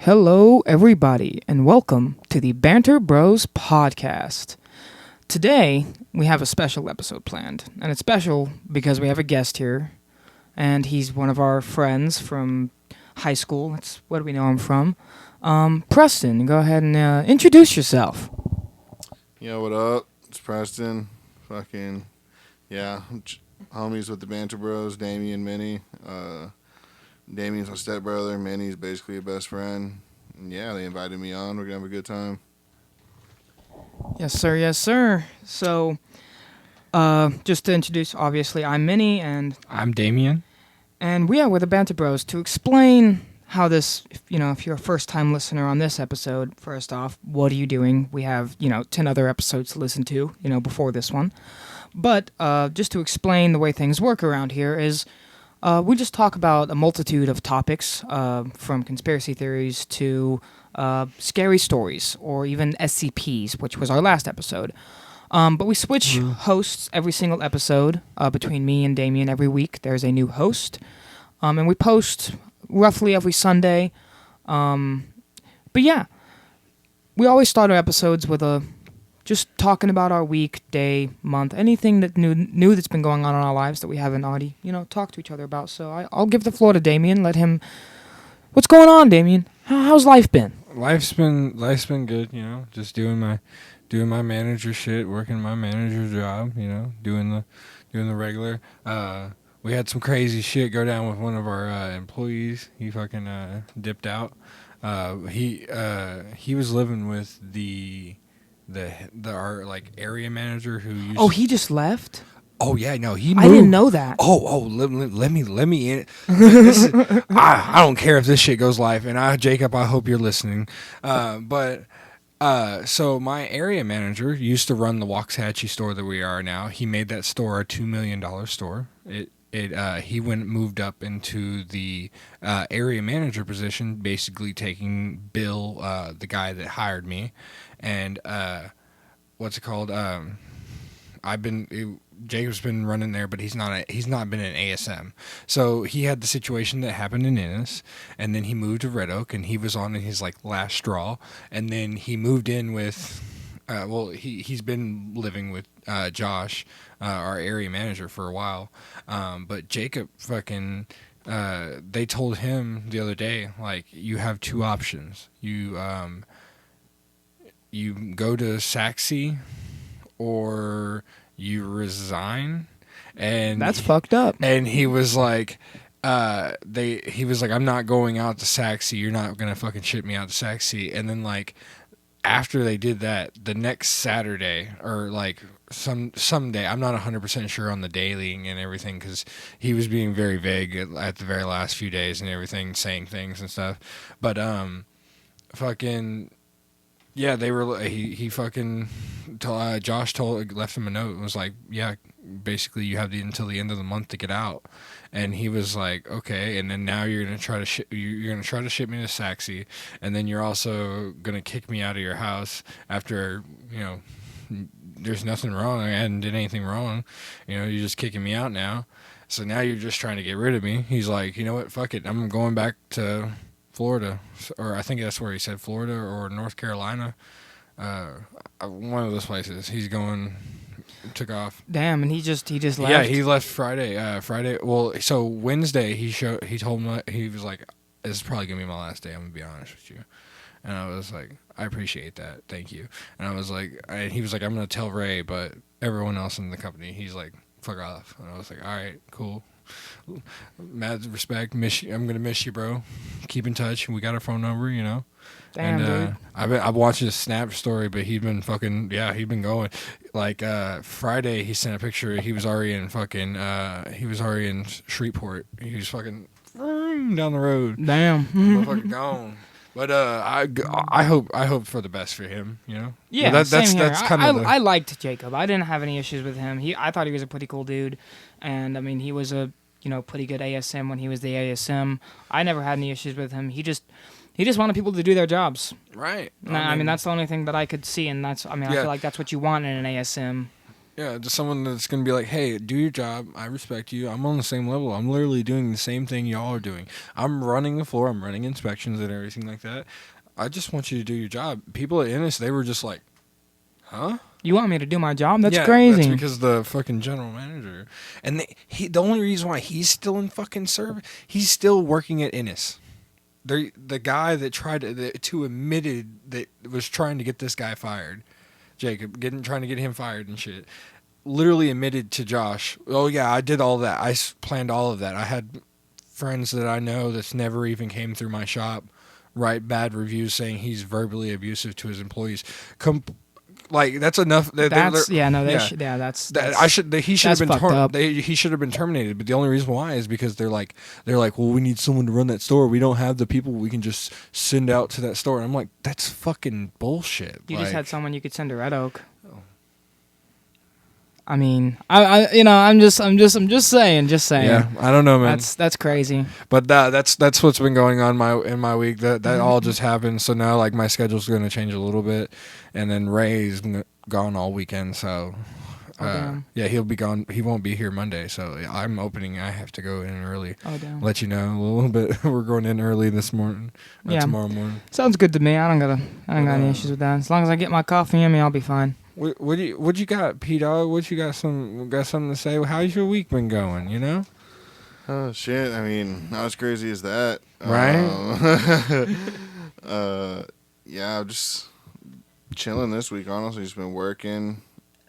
Hello, everybody, and welcome to the Banter Bros podcast. Today, we have a special episode planned, and it's special because we have a guest here, and he's one of our friends from high school. That's where do we know him from. Preston, go ahead and introduce yourself. Yo, what up? It's Preston. Homies with the Banter Bros, Damien, Minnie. Damien's my stepbrother. Minnie's basically a best friend. And yeah, they invited me on. We're going to have a good time. Yes, sir. Yes, sir. So, just to introduce, obviously, I'm Minnie, and I'm Damien. And we are with the Banter Bros to explain how this, if you're a first-time listener on this episode, first off, what are you doing? We have, 10 other episodes to listen to, before this one. But just to explain the way things work around here is we just talk about a multitude of topics, from conspiracy theories to scary stories, or even SCPs, which was our last episode. But we switch hosts every single episode between me and Damien every week. There's a new host. And we post roughly every Sunday. But yeah, we always start our episodes with just talking about our week, day, month, anything that new that's been going on in our lives that we haven't already, talked to each other about. So I'll give the floor to Damien. Let him... What's going on, Damien? How's life been? Life's been good, just doing my manager shit, working my manager job, doing the regular. We had some crazy shit go down with one of our employees. He fucking dipped out. He was living with our area manager who used He just left? Oh yeah, no, he moved. I didn't know that. Let me in. I don't care if this shit goes live, and Jacob, I hope you're listening. So my area manager used to run the Waxahachie store that we are now. He made that store a $2 million store. He moved up into the area manager position, basically taking Bill, the guy that hired me, and what's it called? Jacob's been running there, but he's not been in ASM. So he had the situation that happened in Ennis, and then he moved to Red Oak, and he was on his last straw, and then he moved in with. He's been living with Josh, our area manager, for a while. But Jacob fucking, they told him the other day, you have two options. You go to Saxe, or you resign. And that's fucked up. And he was like, I'm not going out to Saxe. You're not gonna fucking ship me out to Saxe. And then after they did that, the next Saturday, or someday, I'm not 100% sure on the daily and everything, because he was being very vague at the very last few days and everything, saying things and stuff. But fucking yeah, they were. He fucking Josh left him a note and was like, yeah, basically you have until the end of the month to get out. And he was like, okay. And then now you're gonna try to ship me to Saxe, and then you're also gonna kick me out of your house after there's nothing wrong. I hadn't did anything wrong. You're just kicking me out now. So now you're just trying to get rid of me. He's like, you know what? Fuck it. I'm going back to Florida, or I think that's where he said, Florida or North Carolina. One of those places. He's going. Took off. Damn, and he just left. Yeah, he left Friday. Friday. Well, so Wednesday he told me, he was like, "This is probably gonna be my last day. I'm gonna be honest with you." And I was like, "I appreciate that. Thank you." And I was like, he was like, "I'm gonna tell Ray, but everyone else in the company, he's like, fuck off." And I was like, "All right, cool. Mad respect. Miss you. I'm gonna miss you, bro. Keep in touch. We got our phone number, Damn, and dude. I've watched his Snap story, but he'd been fucking he'd been going. Friday, he sent a picture. He was already in Shreveport. He was fucking down the road. Damn, fucking gone. But I hope for the best for him. Yeah, but same here. That's kind of. I liked Jacob. I didn't have any issues with him. I thought he was a pretty cool dude, and I mean he was a pretty good ASM when he was the ASM. I never had any issues with him. He just wanted people to do their jobs. Right. I mean that's the only thing that I could see, and I feel like that's what you want in an ASM. Yeah, just someone that's gonna be like, "Hey, do your job. I respect you. I'm on the same level. I'm literally doing the same thing y'all are doing. I'm running the floor. I'm running inspections and everything like that. I just want you to do your job." People at Ennis, they were just like, "Huh?" You want me to do my job? That's Yeah, crazy. That's because the fucking general manager, and the only reason why he's still in fucking service, he's still working at Ennis. The guy that tried to admitted that was trying to get this guy fired, Jacob, trying to get him fired and shit, literally admitted to Josh, "Oh yeah, I did all that. I planned all of that. I had friends that I know that's never even came through my shop write bad reviews saying he's verbally abusive to his employees." Like that's enough. That's they're- yeah, no, they yeah. yeah, that's He should have been that's fucked up. he should have been terminated. But the only reason why is because they're like, well, we need someone to run that store. We don't have the people we can just send out to that store. And I'm like, that's fucking bullshit. You like, just had someone you could send to Red Oak. I mean, I'm just saying. yeah, I don't know, man. That's crazy. But that's what's been going on in my week. That all just happened. So now like my schedule's going to change a little bit, and then Ray's gone all weekend. So damn. yeah, he'll be gone. He won't be here Monday. So I'm opening. I have to go in early. Oh damn. Let you know a little bit. We're going in early this morning. Yeah. Tomorrow morning. Sounds good to me. I don't got any issues with that. As long as I get my coffee in me, I'll be fine. What you got, P Dog? What you got? Got something to say? How's your week been going? You know. Oh shit! I mean, not as crazy as that, Right? Yeah, I'm just chilling this week. Honestly, just been working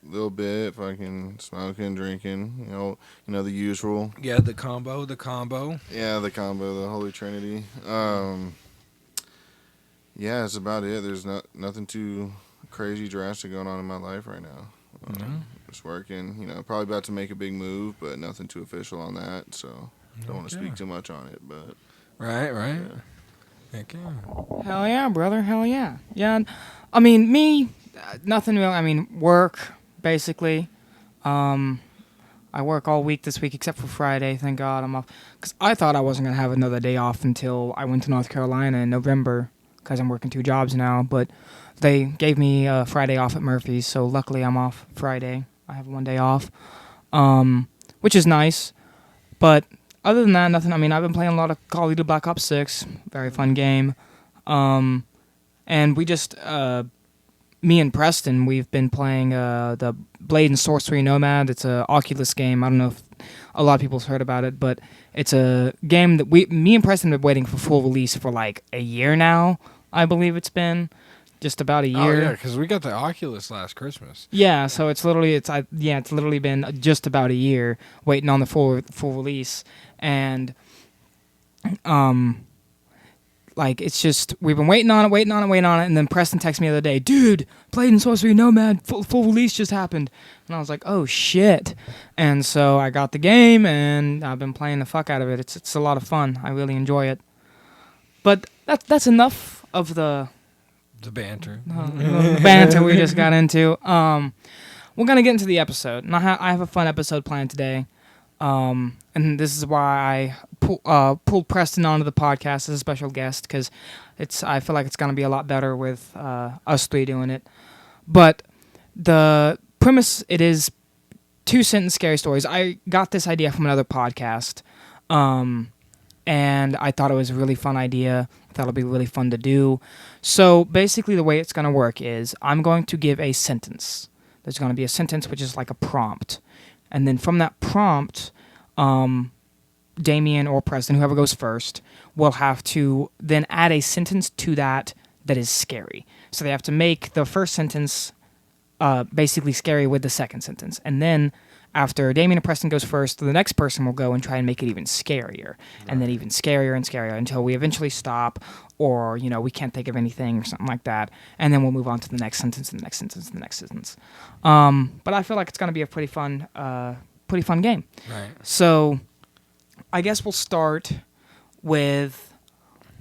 a little bit, fucking smoking, drinking. You know the usual. Yeah, the combo. Yeah, the combo, the Holy Trinity. Yeah, that's about it. There's nothing too crazy drastic going on in my life right now. Just working. Probably about to make a big move, but nothing too official on that. So don't want to speak too much on it. But Right. yeah. Heck yeah. Hell yeah, brother. Hell yeah. Yeah. I mean, me, nothing real. I mean, work basically. I work all week this week except for Friday. Thank God I'm off. Because I thought I wasn't gonna have another day off until I went to North Carolina in November. Because I'm working 2 jobs now, but they gave me Friday off at Murphy's, so luckily I'm off Friday. I have 1 day off, which is nice. But other than that, nothing. I mean, I've been playing a lot of Call of Duty Black Ops 6. Very fun game. And we just, me and Preston, we've been playing the Blade and Sorcery Nomad. It's a Oculus game. I don't know if a lot of people's heard about it, but it's a game that me and Preston have been waiting for full release for like a year now. I believe it's been just about a year. Oh yeah, because we got the Oculus last Christmas. Yeah, so it's literally been just about a year waiting on the full release, and like it's just we've been waiting on it, and then Preston texted me the other day, dude, Blade and Sorcery Nomad full release just happened, and I was like, oh shit, and so I got the game and I've been playing the fuck out of it. It's a lot of fun. I really enjoy it, but that's enough of the banter. the banter we just got into. We're gonna get into the episode, and I have a fun episode planned today. And this is why I pulled Preston onto the podcast as a special guest, because I feel like it's gonna be a lot better with us 3 doing it. But the premise, it is 2-sentence scary stories. I got this idea from another podcast, and I thought it was a really fun idea. I thought it'd be really fun to do. So basically the way it's going to work is I'm going to give a sentence. There's going to be a sentence which is like a prompt. And then from that prompt, Damien or Preston, whoever goes first, will have to then add a sentence to that is scary. So they have to make the first sentence basically scary with the second sentence. And then after Damien and Preston goes first, the next person will go and try and make it even scarier. And then even scarier and scarier until we eventually stop, or, we can't think of anything or something like that. And then we'll move on to the next sentence and the next sentence and the next sentence. But I feel like it's going to be a pretty fun game. Right. So I guess we'll start with,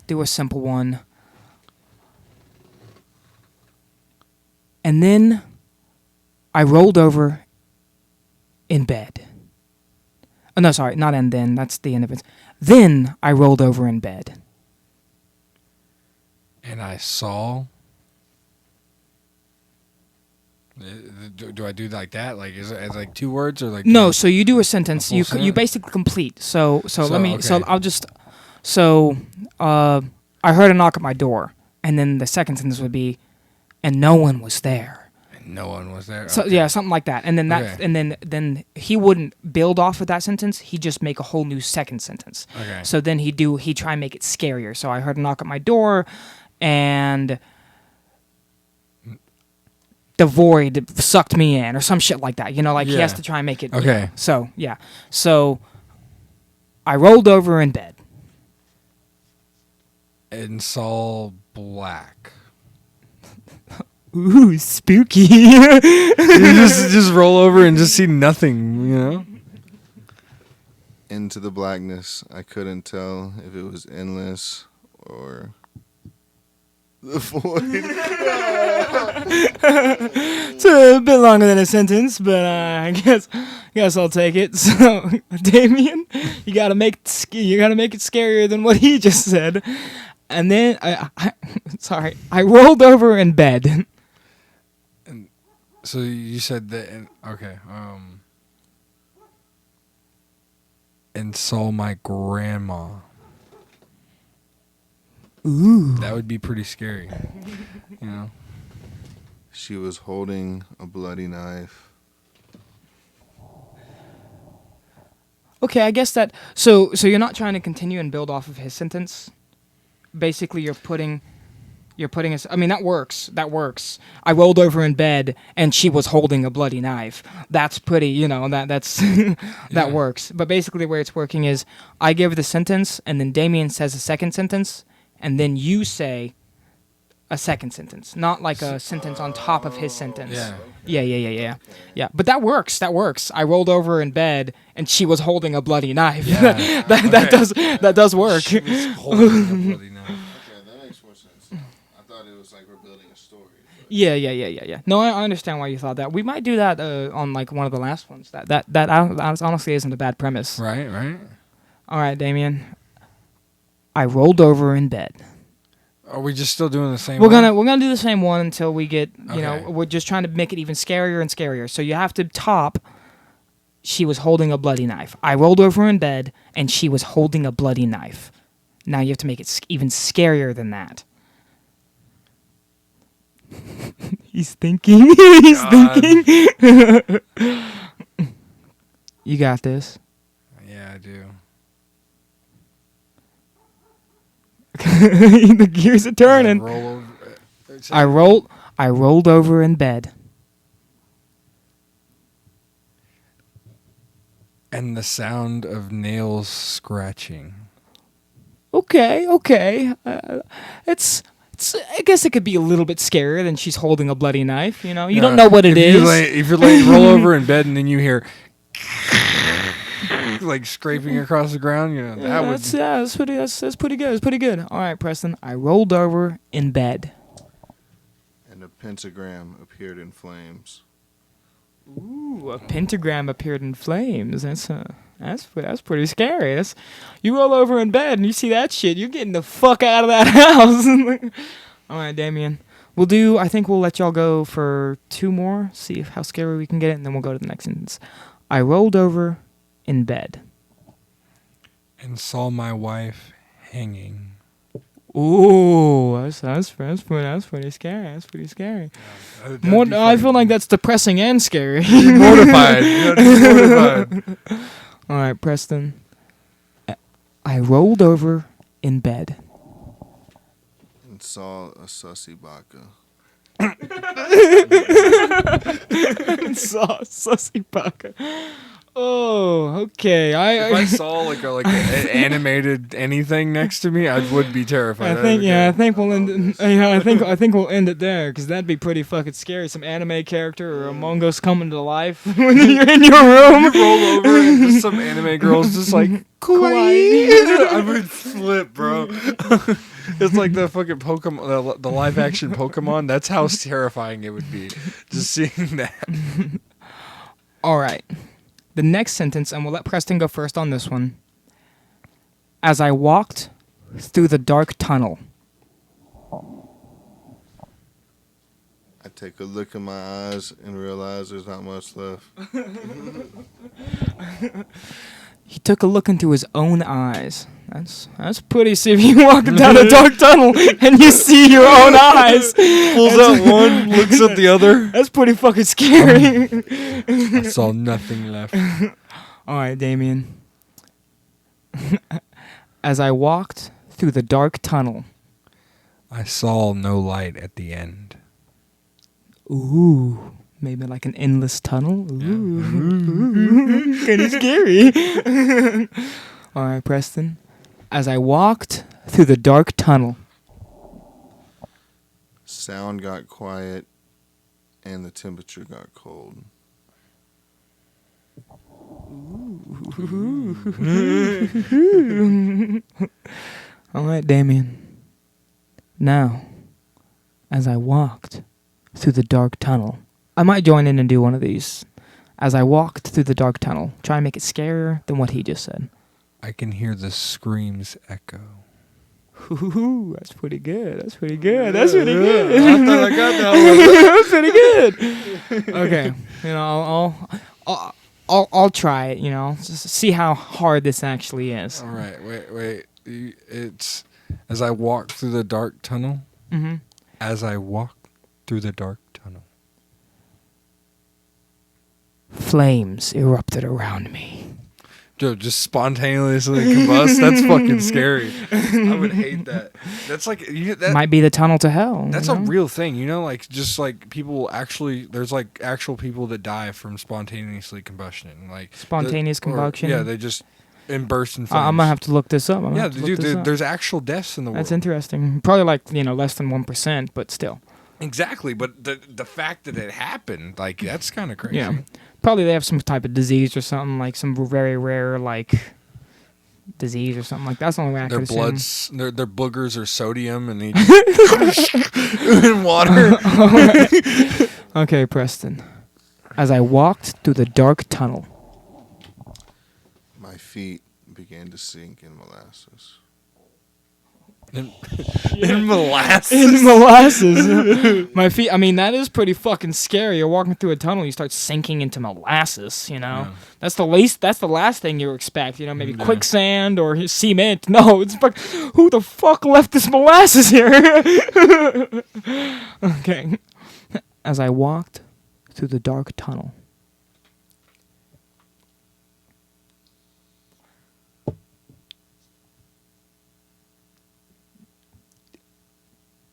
do a simple one. And then I rolled over in bed. Oh, no, sorry, not and then. That's the end of it. Then I rolled over in bed. And I saw Do I do like that? Like, is it as like 2 words or like? No, so you do a sentence. full You sentence? basically complete. So let me. So okay. I'll just. So I heard a knock at my door, and then the second sentence would be, and no one was there. No one was there. So Okay. yeah, something like that. And then that, Okay. and then he wouldn't build off of that sentence. He'd just make a whole new second sentence. Okay. So then he'd try and make it scarier. So I heard a knock at my door, and the void sucked me in, or some shit like that. You know, like he has Yeah. to try and make it. Okay. So yeah. So I rolled over in bed. And saw black. Ooh, spooky. You just roll over and just see nothing. You know. Into the blackness. I couldn't tell if it was endless or the void. It's a bit longer than a sentence, but I guess I'll take it. So, Damien, you gotta make it scarier than what he just said. And then I rolled over in bed. So you said that. Okay. And saw my grandma. Ooh. That would be pretty scary. You know. She was holding a bloody knife. Okay, I guess that. So you're not trying to continue and build off of his sentence. Basically, you're putting. I mean, that works. I rolled over in bed and she was holding a bloody knife. That's pretty. You know that's that Yeah. works. But basically, the way it's working is I give the sentence and then Damien says a second sentence and then you say a second sentence, not like a sentence on top of his sentence. Yeah. Yeah. But that works. I rolled over in bed and she was holding a bloody knife. Yeah. that does work. She was holding a bloody knife. Okay, that makes more sense. I thought it was like we're building a story. Yeah. No, I understand why you thought that. We might do that on like one of the last ones. That honestly isn't a bad premise. Right. All right, Damien. I rolled over in bed. Are we just still doing the same? We're one? gonna do the same one until we get Okay. we're just trying to make it even scarier and scarier. So you have to top. She was holding a bloody knife. I rolled over in bed and she was holding a bloody knife. Now you have to make it even scarier than that. He's thinking. He's God. thinking. You got this. Yeah, I do. The gears are turning. Roll over. I rolled over in bed. And the sound of nails scratching. Okay. It's. I guess it could be a little bit scarier than she's holding a bloody knife. You know, you don't know what it is. If you're laying, roll over in bed and then you hear like scraping across the ground, you know that would. That's pretty good. It's pretty good. All right, Preston. I rolled over in bed. And a pentagram appeared in flames. Ooh, a pentagram appeared in flames. That's pretty scary. You roll over in bed and you see that shit. You're getting the fuck out of that house. All right, Damien. I think we'll let y'all go for 2 more. See how scary we can get it, and then we'll go to the next sentence. I rolled over in bed. And saw my wife hanging. Ooh, that's pretty scary. That's pretty scary. That'd More, be I funny. feel like that's depressing and scary. You're mortified. You're mortified. All right, Preston. I rolled over in bed. And saw a sussy baka. Saw sussy baka. Oh, okay. If I saw like an animated anything next to me, I would be terrified. I think we'll end it. I think we'll end it there because that'd be pretty fucking scary. Some anime character or Among Us coming to life when you're in your room. You roll over and just some anime girls just like Kawaii. I would flip, bro. It's like the fucking Pokemon, the live action Pokemon. That's how terrifying it would be, just seeing that. All right. The next sentence, and we'll let Preston go first on this one. As I walked through the dark tunnel. I take a look in my eyes and realize there's not much left. He took a look into his own eyes. That's pretty. See if you walking down a dark tunnel and you see your own eyes. Pulls out one, looks at the other. That's pretty fucking scary. I saw nothing left. All right, Damien. As I walked through the dark tunnel. I saw no light at the end. Ooh. Maybe like an endless tunnel. Ooh. Kind of scary. All right, Preston. As I walked through the dark tunnel. Sound got quiet and the temperature got cold. All right, Damien. Now, as I walked through the dark tunnel, I might join in and do one of these. As I walked through the dark tunnel, try and make it scarier than what he just said. I can hear the screams echo. Ooh, that's pretty good. That's pretty good. That's pretty good. I thought I got that one. That's pretty good. Okay, I'll try it. Just see how hard this actually is. All right, wait. It's as I walk through the dark tunnel. Mm-hmm. As I walk through the dark tunnel. Flames erupted around me. Dude, just spontaneously combust. That's fucking scary. I would hate that. That's like Might be the tunnel to hell. That's a real thing, like just like people actually. There's like actual people that die from spontaneously combustion, like spontaneous combustion. Yeah, they just burst in flames. I'm gonna have to look this up. Yeah, dude, there's actual deaths in the world. That's interesting. Probably like less than 1%, but still. Exactly, but the fact that it happened, like that's kind of crazy. Yeah, probably they have some type of disease or something, like some very rare like disease or something like that. That's the only way I could assume. Their boogers are sodium and they in water. Okay, Preston. As I walked through the dark tunnel, my feet began to sink in molasses. In molasses. In molasses. My feet. I mean, that is pretty fucking scary. You're walking through a tunnel, you start sinking into molasses. Yeah. That's the least. That's the last thing you expect. Maybe quicksand or cement. No, it's like, who the fuck left this molasses here? Okay. As I walked through the dark tunnel.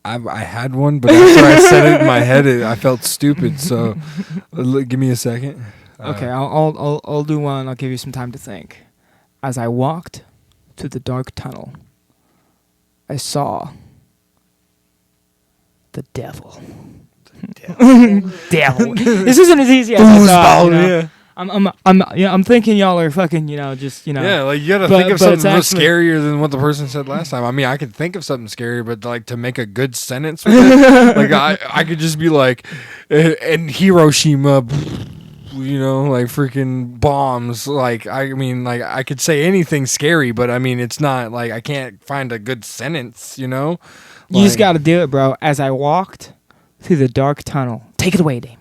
I had one, but after I said it in my head, I felt stupid. So, give me a second. Okay, I'll do one. I'll give you some time to think. As I walked through the dark tunnel, I saw the devil. Devil. This isn't as easy as I thought. I'm thinking y'all are fucking, just. Yeah, like you gotta think of something real scarier than what the person said last time. I mean, I could think of something scary, but like to make a good sentence with it, like I could just be like, in Hiroshima, like freaking bombs. Like I mean, like I could say anything scary, but I mean, it's not like I can't find a good sentence. You just got to do it, bro. As I walked through the dark tunnel, take it away, Damien.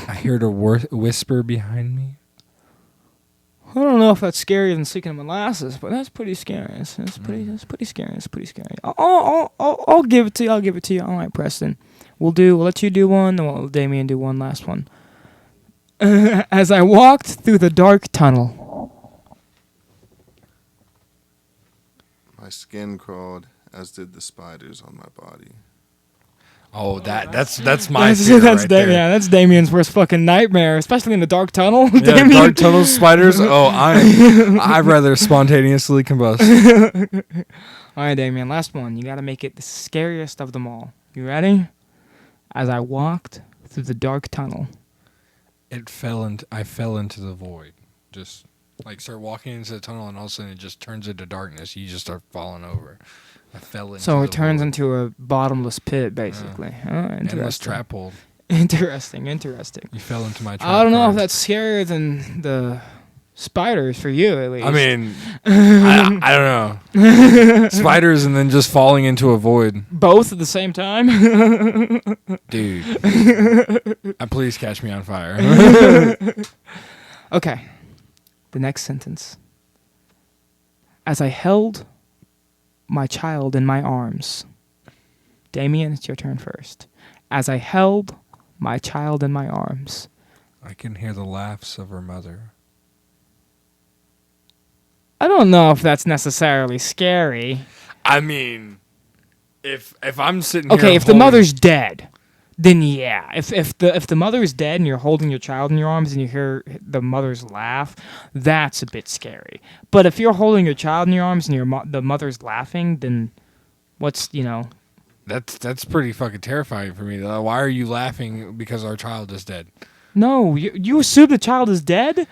I heard a whisper behind me. I don't know if that's scarier than sinking in molasses, but that's pretty scary. That's pretty scary. It's pretty scary. I'll give it to you. All right, Preston. We'll let you do one, then we'll let Damien do one last one. As I walked through the dark tunnel, my skin crawled, as did the spiders on my body. Oh, that's my fear right there. Yeah, that's Damien's worst fucking nightmare, especially in the dark tunnel. Yeah, dark tunnel spiders. Oh, I'd rather spontaneously combust. All right, Damien, last one. You got to make it the scariest of them all. You ready? As I walked through the dark tunnel, I fell into the void. Just like start walking into the tunnel, and all of a sudden it just turns into darkness. You just start falling over. I fell into. So it turns into a bottomless pit, basically. Oh, interesting. Endless trap hole. Interesting. You fell into my trap. I don't know if that's scarier than the Spiders for you, at least. I mean, I don't know. Spiders and then just falling into a void. both at the same time. Dude. Please catch me on fire. Okay. The next sentence. As I held my child in my arms. Damien, it's your turn first. As I held my child in my arms. I can hear the laughs of her mother. I don't know if that's necessarily scary. I mean, if I'm sitting here Okay, if the holding- mother's dead, then yeah. If the mother is dead and you're holding your child in your arms and you hear the mother's laugh, that's a bit scary. But if you're holding your child in your arms and the mother's laughing, then what's That's pretty fucking terrifying for me. Why are you laughing because our child is dead? No, you assume the child is dead?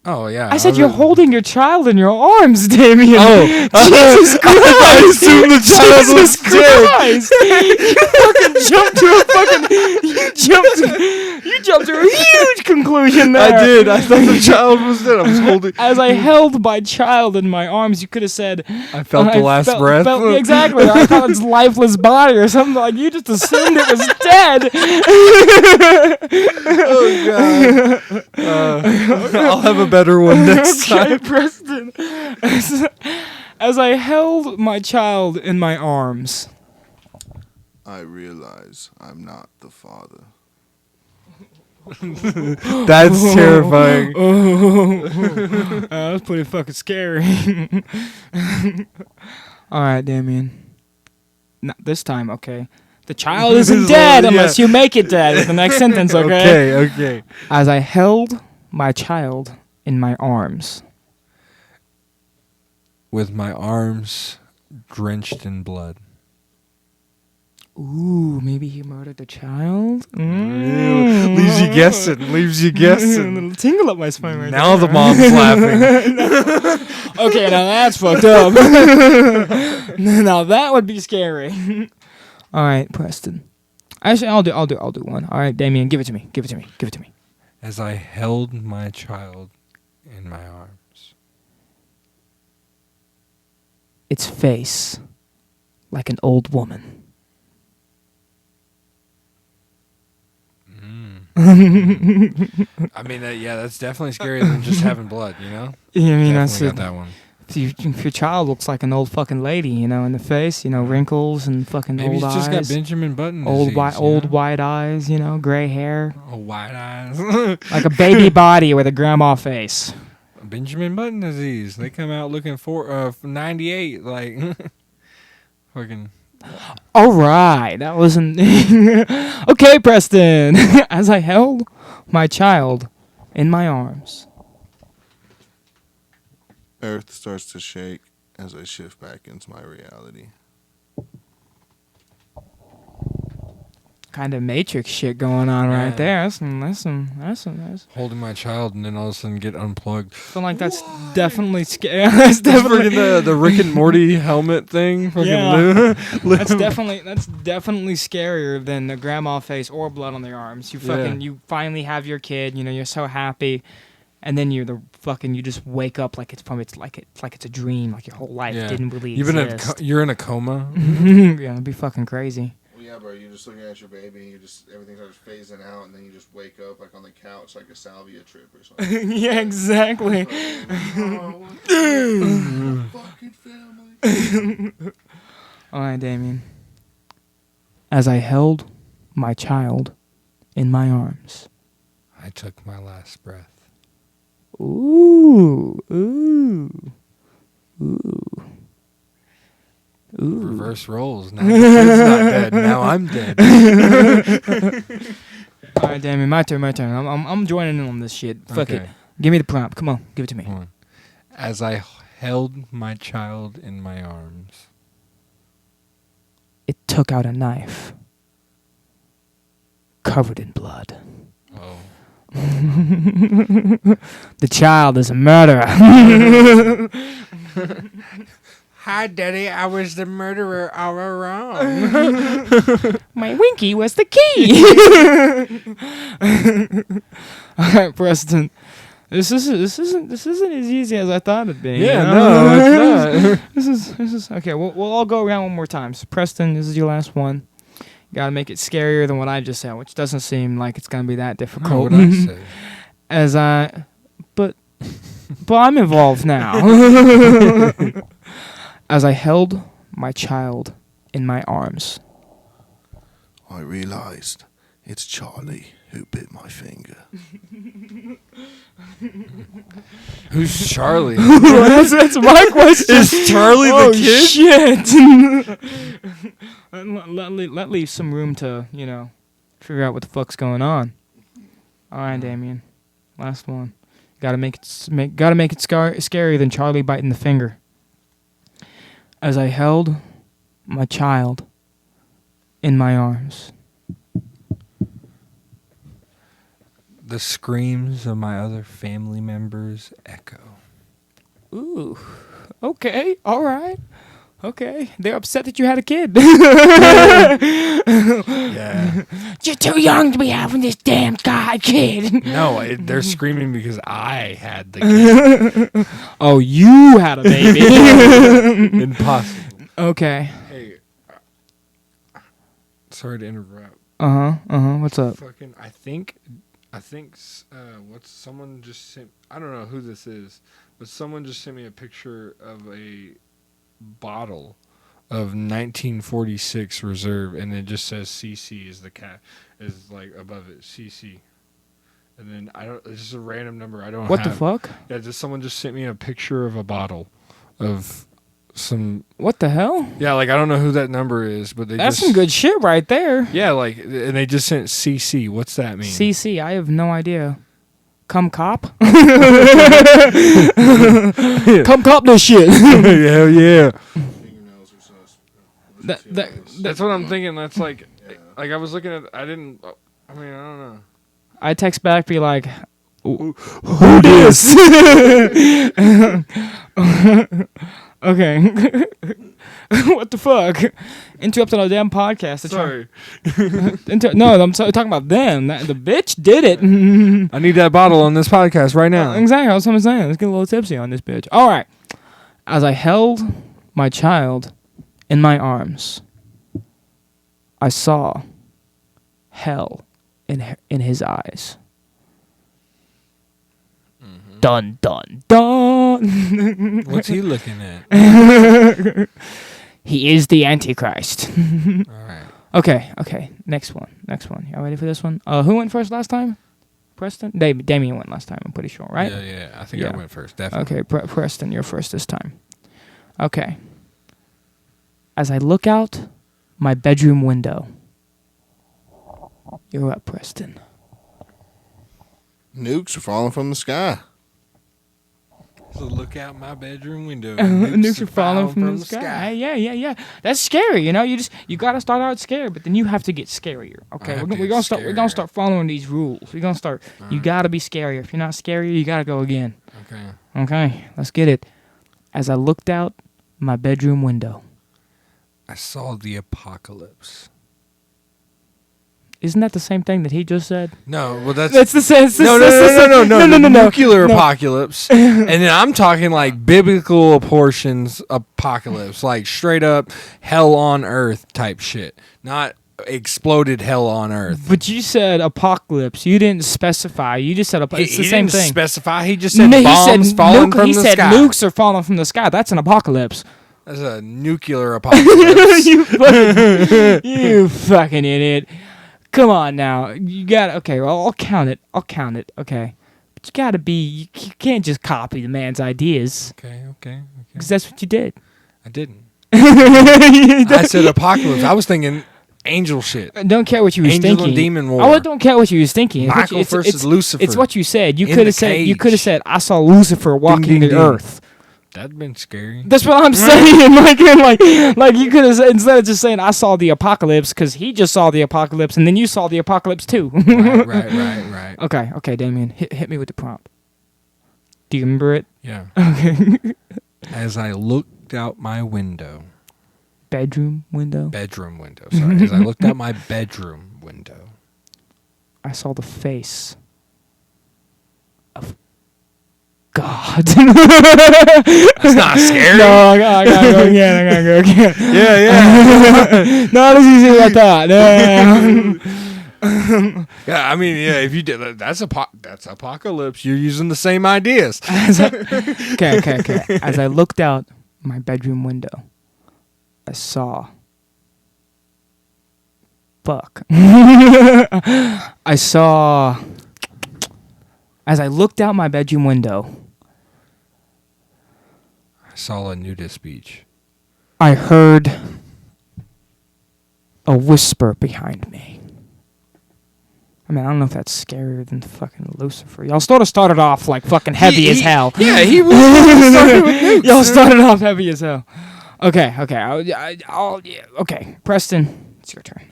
Oh yeah. I said you're holding your child in your arms, Damien. Oh, Jesus Christ! I assumed the child was Jesus Christ! You jumped to a huge conclusion there. I did. I thought the child was dead. I was holding. As I held my child in my arms, you could have said, I felt the last breath. Exactly. I thought it's lifeless body or something like. You just assumed it was dead. Oh god. I'll have a better one next Okay, time. Preston. As I held my child in my arms. I realize I'm not the father. That's terrifying. That's pretty fucking scary. All right, Damien. Not this time, okay. The child isn't dead unless you make it dead with the next sentence, okay? Okay. As I held my child in my arms. With my arms drenched in blood. Ooh, maybe he murdered the child? Leaves you guessing. A little tingle up my spine right Now there. the mom's laughing. Okay, now that's fucked up. Now that would be scary. All right, Preston. Actually, I'll do one. All right, Damien, give it to me. As I held my child in my arms. Its face like an old woman. I mean, that's definitely scarier than just having blood, you know? I mean, that's Definitely got that one. if your child looks like an old fucking lady, in the face, wrinkles and fucking Maybe old he's just eyes, got Benjamin Button old disease, white eyes, gray hair, Oh, white eyes. like a baby body with a grandma face. Benjamin Button disease. They come out looking for 98, like fucking. All right, that wasn't okay, Preston. As I held my child in my arms. Earth starts to shake as I shift back into my reality. Kind of Matrix shit going on right Yeah. there. That's some. Holding my child and then all of a sudden get unplugged. I feel like that's definitely scary. That's definitely the Rick and Morty helmet thing. Fucking Yeah. That's definitely scarier than the grandma face or blood on their arms. You finally have your kid. You're so happy, and then you just wake up like it's a dream. Like your whole life didn't really exist. You're in a coma. Yeah, it'd be fucking crazy. Well, yeah, bro, you're just looking at your baby and everything starts phasing out, and then you just wake up like on the couch like a salvia trip or something. Yeah, exactly. Fucking family. All right, Damien. As I held my child in my arms. I took my last breath. Ooh. Reverse roles. Now the kid's not dead. Now I'm dead. All right, Damien, my turn. I'm joining in on this shit. Fuck it. Give me the prompt. Come on, give it to me. Come on. As I held my child in my arms. It took out a knife, covered in blood. Oh. The child is a murderer. Hi, Daddy. I was the murderer all along. My Winky was the key. All right, Preston. This isn't as easy as I thought it'd be. Yeah, you know? no, it's not. This is okay. We'll all go around one more time. So Preston, this is your last one. You gotta make it scarier than what I just said, which doesn't seem like it's gonna be that difficult. What I say? But I'm involved now. As I held my child in my arms, I realized it's Charlie who bit my finger. Who's Charlie? that's my question. Is Charlie the kid? Shit. let leave some room to figure out what the fuck's going on. All right, Damien, last one. Gotta make it scarier than Charlie biting the finger. As I held my child in my arms, The screams of my other family members echo. ooh, okay, all right, okay. They're upset that you had a kid. Yeah. You're too young to be having this damn kid. No, they're screaming because I had the kid. Oh, you had a baby. Impossible. Okay. Hey, sorry to interrupt. What's up? Fucking, I think, what's someone just sent? I don't know who this is, but someone just sent me a picture of a bottle of 1946 Reserve, and it just says CC is the cat is like above it, CC, and then it's just a random number I don't. What the have. fuck? Yeah, someone just sent me a picture of a bottle of some. What the hell? Yeah, like I don't know who that number is, but That's some good shit right there. Yeah, like, and they just sent CC. What's that mean? CC, I have no idea. Come cop? Come cop this shit. Hell yeah. Fingernails are sus. That's what I'm thinking. That's like I was looking at. I don't know. I text back, be like, who this? Okay. What the fuck? Interrupting our damn podcast. to try- Sorry. No, I'm talking about them. The bitch did it. I need that bottle on this podcast right now. Exactly. That's what I'm saying. Let's get a little tipsy on this bitch. All right. As I held my child in my arms, I saw hell in his eyes. Dun, dun, dun. What's he looking at? He is the Antichrist. All right. Okay. Next one. Y'all ready for this one? Who went first last time? Preston? Damien went last time, I'm pretty sure, right? Yeah. I think Yeah. I went first, definitely. Okay, Preston, you're first this time. Okay. As I look out my bedroom window, you're up, Preston. Nukes are falling from the sky. So look out my bedroom window. Nukes are falling from the sky. Yeah. That's scary. You gotta start out scared, but then you have to get scarier. Okay, we're gonna start following these rules. We're gonna start. You gotta be scarier. If you're not scarier, you gotta go again. Okay, let's get it. As I looked out my bedroom window, I saw the apocalypse. isn't that the same thing that he just said? No, well that's That's the same. no. No. Nuclear apocalypse, and then I'm talking like biblical portions apocalypse, like straight up hell on earth type shit, not exploded hell on earth. But you said apocalypse. You didn't specify. You just said it's the same didn't thing. specify. He just said No, bombs falling from he the said sky. nukes are falling from the sky. That's an apocalypse. That's a nuclear apocalypse. You fucking idiot. Come on now. You got okay, well, I'll count it. Okay. But you gotta be you can't just copy the man's ideas. Okay. Because that's what you did. I didn't. I said apocalypse. I was thinking angel shit. I don't care what you was Angel thinking. and demon war. I don't care what you was thinking. It's what Michael you- versus Lucifer. It's what you said. You In could the have said. You cage. could have said. I saw Lucifer walking ding, the ding. earth. That'd been scary. That's what I'm saying. Like you could have said, instead of just saying I saw the apocalypse because he just saw the apocalypse and then you saw the apocalypse too. Right. Okay, Damien, hit me with the prompt. Do you remember it? Yeah. Okay. As I looked out my window. Bedroom window. Bedroom window. Sorry. As I looked out my bedroom window. I saw the face of God. That's not scary. No, I gotta go again. Yeah. No, this is easier than I thought. Yeah, I mean, yeah, if you did that's apocalypse. You're using the same ideas. Okay. As I looked out my bedroom window, I saw. Fuck. I saw. As I looked out my bedroom window, I saw a nudist beach. I heard a whisper behind me. I mean, I don't know if that's scarier than fucking Lucifer. Y'all sort of started off like fucking heavy as hell. Yeah, he really started with nukes. Y'all started off heavy as hell. Okay. Okay, Preston, it's your turn.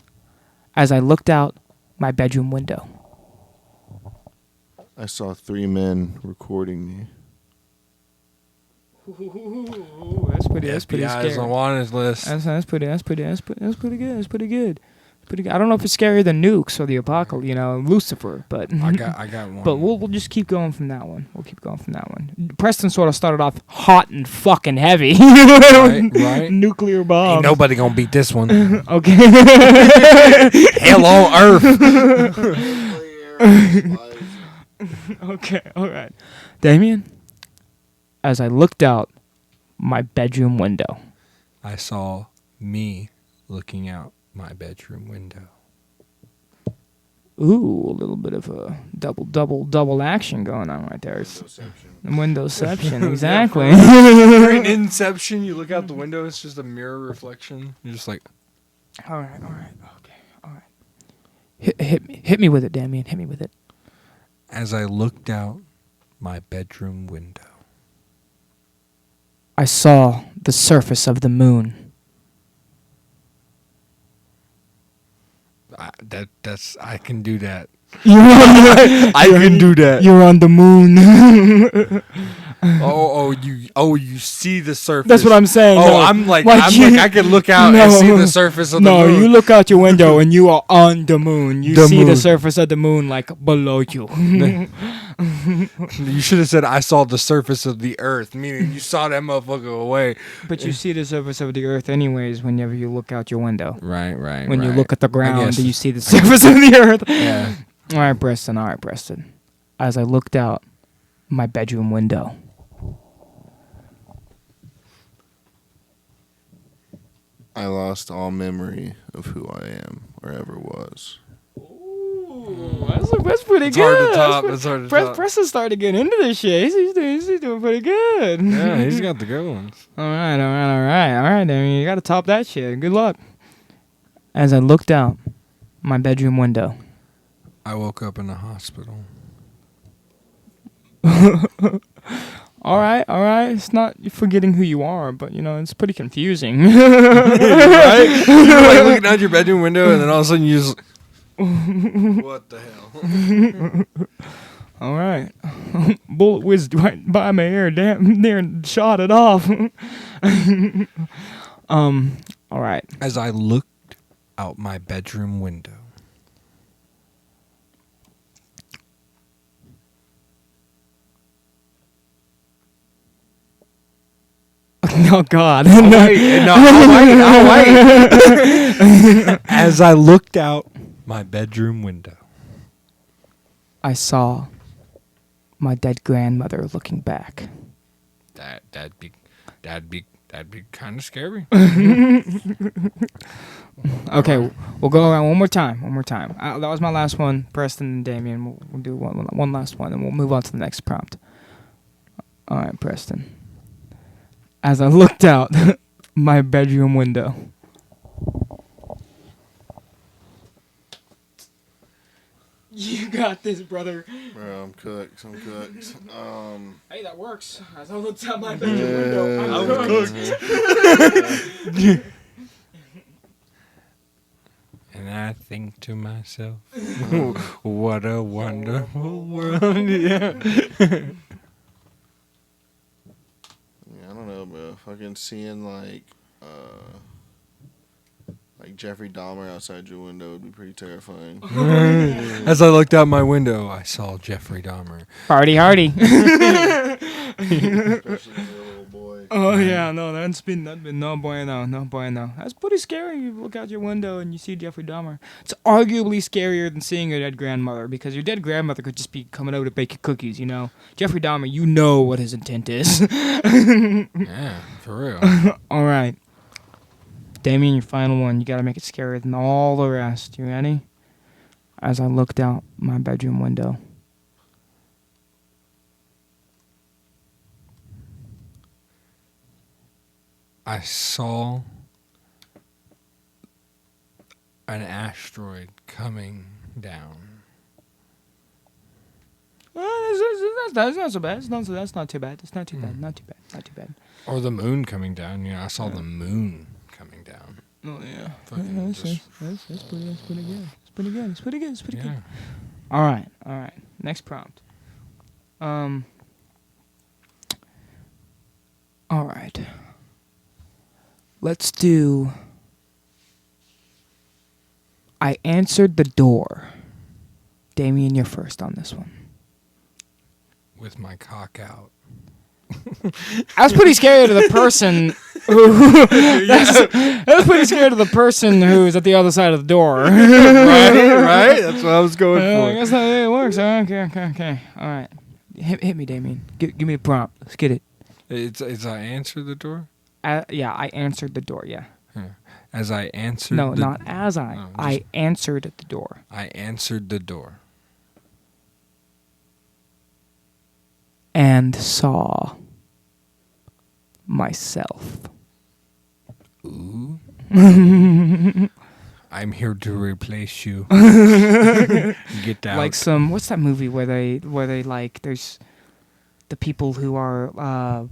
As I looked out my bedroom window, I saw 3 men recording me. ooh, that's pretty FBI is scary. on wanted list. That's pretty good. I don't know if it's scarier than nukes or the apocalypse, Lucifer, but I got one. but we'll just keep going from that one. Preston sort of started off hot and fucking heavy. Right. Nuclear bombs. Ain't nobody gonna beat this one. Okay. Hell on earth. Okay. All right. Damien, as I looked out my bedroom window, I saw me looking out my bedroom window. ooh, a little bit of a double action going on right there. Windowception, exactly. You're in Inception. You look out the window. It's just a mirror reflection. You're just like, All right. Okay. All right. Hit me with it, Damien. Hit me with it. as I looked out my bedroom window. I saw the surface of the moon. I can do that. I can do that. You're on the moon. You see the surface. That's what I'm saying. Oh, no. I'm like you- I can look out No. and see the surface of the No, moon. you look out your window and you are on the moon. You The see the moon. surface of the moon like below you. You should have said I saw the surface of the earth, meaning you saw that motherfucker away. But you see the surface of the earth anyways whenever you look out your window. Right. When you look at the ground, guess. you see the surface of the earth. Yeah. All right, Preston. As I looked out my bedroom window, I lost all memory of who I am or ever was. ooh, that's pretty It's good. hard to top. It's hard to top. Preston's starting to get into this shit. He's doing pretty good. Yeah, he's got the good ones. All right. I mean, you got to top that shit. Good luck. As I looked out my bedroom window, I woke up in the hospital. All right. It's not forgetting who you are, but it's pretty confusing. Right? You're like looking out your bedroom window, and then all of a sudden you just. What the hell? All right. Bullet whizzed right by my ear, damn near and shot it off. All right. As I looked out my bedroom window, Oh God. I'll wait. As I looked out my bedroom window, I saw my dead grandmother looking back. that'd be kind of scary. Okay, we'll go around one more time. That was my last one. Preston and Damien. We'll do one last one, and we'll move on to the next prompt. All right, Preston. As I looked out my bedroom window, you got this, brother. Bro, I'm cooked. Hey, that works. As I looked out my bedroom window, I'm cooked. And I think to myself, what a wonderful world. Yeah. Yeah, I don't know, bro. Fucking seeing like Jeffrey Dahmer outside your window would be pretty terrifying. As I looked out my window, I saw Jeffrey Dahmer. Hardy. Especially when you're a little boy. Oh yeah, no, that's been no bueno, no bueno. That's pretty scary. You look out your window and you see Jeffrey Dahmer. It's arguably scarier than seeing your dead grandmother, because your dead grandmother could just be coming over to bake you cookies. You know, Jeffrey Dahmer, you know what his intent is. Yeah, for real. All right, Damien, your final one. You got to make it scarier than all the rest. You ready? As I looked out my bedroom window. I saw an asteroid coming down. That's not so bad. That's not too bad. It's not too bad. Not too bad. Not too bad. Or the moon coming down. You know, I saw the moon coming down. Oh yeah. Fucking That's just- pretty good. It's pretty good. It's pretty good. It's pretty good. It's pretty Yeah. good. All right. Next prompt. All right. Let's do. I answered the door. Damien, you're first on this one. With my cock out. I was pretty scared of the person who. I was pretty scared of the person who's at the other side of the door. right? That's what I was going I guess that it works. Okay. All right. Hit me, Damien. Give me a prompt. Let's get it. It's I answered the door? Yeah, I answered the door. Yeah. As I answered No, the not as I. No, I just- answered the door. I answered the door. And saw myself. Ooh. I'm here to replace you. Get out. Like some. What's that movie where they like there's the people who are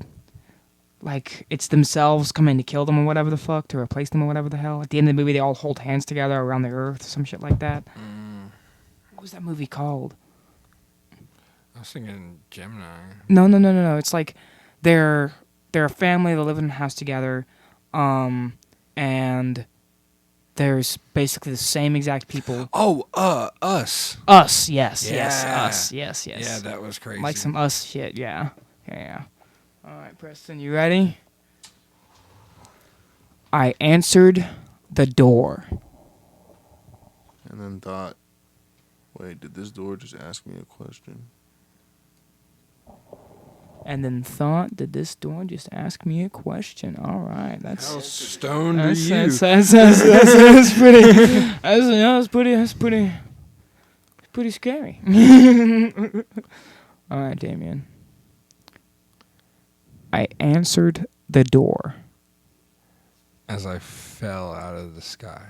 like it's themselves coming to kill them or whatever the fuck, to replace them or whatever the hell. At the end of the movie, they all hold hands together around the earth, some shit like that. What was that movie called? I was thinking Gemini. No. It's like they're a family that live in a house together, and there's basically the same exact people. Oh, Us. Us, yes, Yeah. us, yes. Yeah, that was crazy. Like some Us shit, yeah. All right, Preston, you ready? I answered the door. And then thought, wait, did this door just ask me a question? And then thought, did this door just ask me a question? All right, that's How stoned are that's, you? that's pretty. That's pretty scary. All right, Damien. I answered the door. As I fell out of the sky.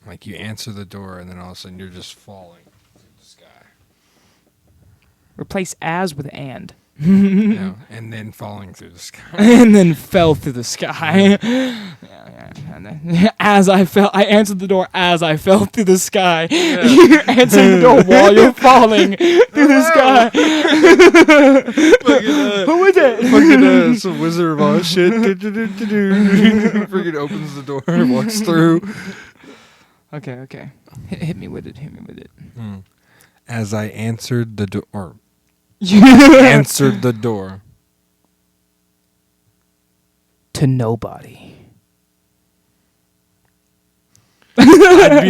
Like you answer the door and then all of a sudden you're just falling through the sky. Replace as with and. No, and then falling through the sky. And then fell through the sky. Yeah. And then, as I fell, I answered the door as I fell through the sky. You're answering the door while you're falling through the sky. Who is it? Fucking some Wizard of Oz shit. Freaking opens the door and walks through. Okay. Hit me with it. As I answered the door. Answered the door. To nobody. I'd